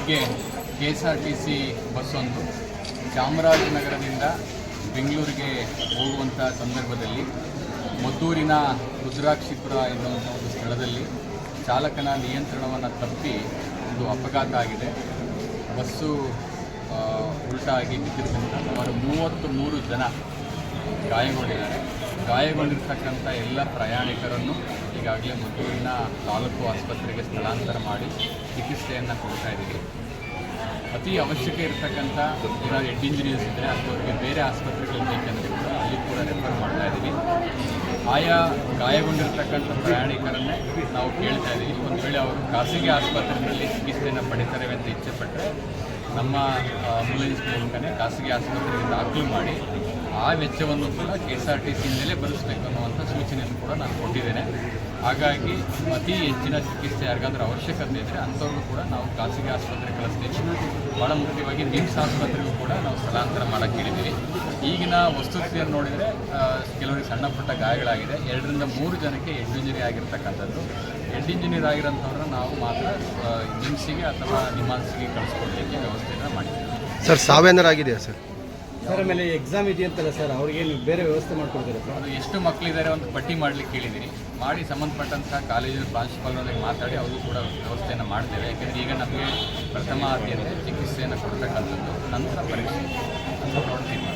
ಬೆಳಿಗ್ಗೆ KSRTC ಬಸ್ಸೊಂದು ಚಾಮರಾಜನಗರದಿಂದ ಬೆಂಗಳೂರಿಗೆ ಹೋಗುವಂಥ ಸಂದರ್ಭದಲ್ಲಿ ಮದ್ದೂರಿನ ರುದ್ರಾಕ್ಷಿಪುರ ಎನ್ನುವಂಥ ಒಂದು ಸ್ಥಳದಲ್ಲಿ ಚಾಲಕನ ನಿಯಂತ್ರಣವನ್ನು ತಪ್ಪಿ ಒಂದು ಅಪಘಾತ ಆಗಿದೆ. ಬಸ್ಸು ಉಲ್ಟಾಗಿ ಬಿದ್ದಿದ್ದರಿಂದ ಸುಮಾರು 33 ಜನ ಗಾಯಗೊಂಡಿದ್ದಾರೆ. ಗಾಯಗೊಂಡಿರ್ತಕ್ಕಂಥ ಎಲ್ಲ ಪ್ರಯಾಣಿಕರನ್ನು ಈಗಾಗಲೇ ಮದ್ದೂರಿನ ತಾಲೂಕು ಆಸ್ಪತ್ರೆಗೆ ಸ್ಥಳಾಂತರ ಮಾಡಿ ಚಿಕಿತ್ಸೆಯನ್ನು ಕೊಡ್ತಾ ಇದ್ದೀವಿ. ಅತಿ ಅವಶ್ಯಕ ಇರತಕ್ಕಂಥ ಏನಾದ್ರು ಹೆಡ್ ಇಂಜುರೀಸ್ ಇದ್ದರೆ ಅಂಥವ್ರಿಗೆ ಬೇರೆ ಆಸ್ಪತ್ರೆಗಳಿಗೆ ಬೇಕೆಂದರೆ ಕೂಡ ಅಲ್ಲಿ ಕೂಡ ರೆಫರ್ ಮಾಡ್ತಾ ಇದ್ದೀವಿ. ಆಯಾ ಗಾಯಗೊಂಡಿರ್ತಕ್ಕಂಥ ಪ್ರಯಾಣಿಕರನ್ನೇ ನಾವು ಕೇಳ್ತಾ ಇದ್ದೀವಿ, ಒಂದು ವೇಳೆ ಅವರು ಖಾಸಗಿ ಆಸ್ಪತ್ರೆಯಲ್ಲಿ ಚಿಕಿತ್ಸೆಯನ್ನು ಪಡಿತಾರೆ ಅಂತ ಇಚ್ಛೆಪಟ್ಟರೆ ನಮ್ಮ ಆಂಬ್ಯುಲೆನ್ಸ್ ಮೂಲಕನೇ ಖಾಸಗಿ ಆಸ್ಪತ್ರೆಗೆ ದಾಖಲು ಮಾಡಿ ಆ ವೆಚ್ಚವನ್ನು ಕೂಡ KSRTCಯಿಂದಲೇ ಭರಿಸಬೇಕು ಅನ್ನುವಂಥ ಸೂಚನೆಯನ್ನು ಕೂಡ ನಾನು ಕೊಟ್ಟಿದ್ದೇನೆ. ಹಾಗಾಗಿ ಅತಿ ಹೆಚ್ಚಿನ ಚಿಕಿತ್ಸೆ ಯಾರಿಗಾದ್ರೂ ಅವಶ್ಯಕತೆ ಇದ್ದರೆ ಅಂಥವ್ರಿಗೂ ಕೂಡ ನಾವು ಖಾಸಗಿ ಆಸ್ಪತ್ರೆ ಕಳಿಸ್ತೀವಿ. ಭಾಳ ಮುಖ್ಯವಾಗಿ ನಿಮ್ಸ್ ಆಸ್ಪತ್ರೆಗೂ ಕೂಡ ನಾವು ಸ್ಥಳಾಂತರ ಮಾಡೋಕ್ಕೆ ಹೇಳಿದ್ದೀವಿ. ಈಗಿನ ವಸ್ತುಸ್ಥಿತಿಯನ್ನು ನೋಡಿದರೆ ಕೆಲವರಿಗೆ ಸಣ್ಣ ಪುಟ್ಟ ಗಾಯಗಳಾಗಿದೆ. 2 ರಿಂದ 3 ಜನಕ್ಕೆ ಹೆಡ್ ಇಂಜುರಿ ಆಗಿರ್ತಕ್ಕಂಥದ್ದು. ಹೆಡ್ ಇಂಜುರಿ ಆಗಿರೋಂಥವ್ರನ್ನ ನಾವು ಮಾತ್ರ ನಿಮ್ಸಿಗೆ ಅಥವಾ ನಿಮಾನ್ಸ್ಗೆ ಕಳಿಸ್ಕೊಡ್ಲಿಕ್ಕೆ ವ್ಯವಸ್ಥೆಯನ್ನು ಮಾಡಿದ್ದೀವಿ. ಸರ್ ಸಾವೇನಾರಾಗಿದೆಯಾ ಸರ್? ಸರ್ ಆಮೇಲೆ ಎಕ್ಸಾಮ್ ಇದೆಯಂತಲ್ಲ ಸರ್, ಅವ್ರಿಗೆ ನೀವು ಬೇರೆ ವ್ಯವಸ್ಥೆ ಮಾಡ್ಕೊಡ್ತೀರಾ ಸರ್? ಅದು ಎಷ್ಟು ಮಕ್ಕಳಿದ್ದಾರೆ ಒಂದು ಪಟ್ಟಿ ಮಾಡಲಿಕ್ಕೆ ಹೇಳಿದ್ದೀನಿ. ಮಾಡಿ ಸಂಬಂಧಪಟ್ಟಂಥ ಕಾಲೇಜಿನ ಪ್ರಾಂಶುಪಾಲರೊಂದಿಗೆ ಮಾತಾಡಿ ಅವರು ಕೂಡ ವ್ಯವಸ್ಥೆಯನ್ನು ಮಾಡ್ತೇವೆ. ಯಾಕೆಂದರೆ ಈಗ ನಮಗೆ ಪ್ರಥಮ ಆದ್ಯತೆ ಚಿಕಿತ್ಸೆಯನ್ನು ಕೊಡತಕ್ಕಂಥದ್ದು, ನಂತರ ಪರೀಕ್ಷೆ ಅಂತ ನೋಡ್ತೀವಿ.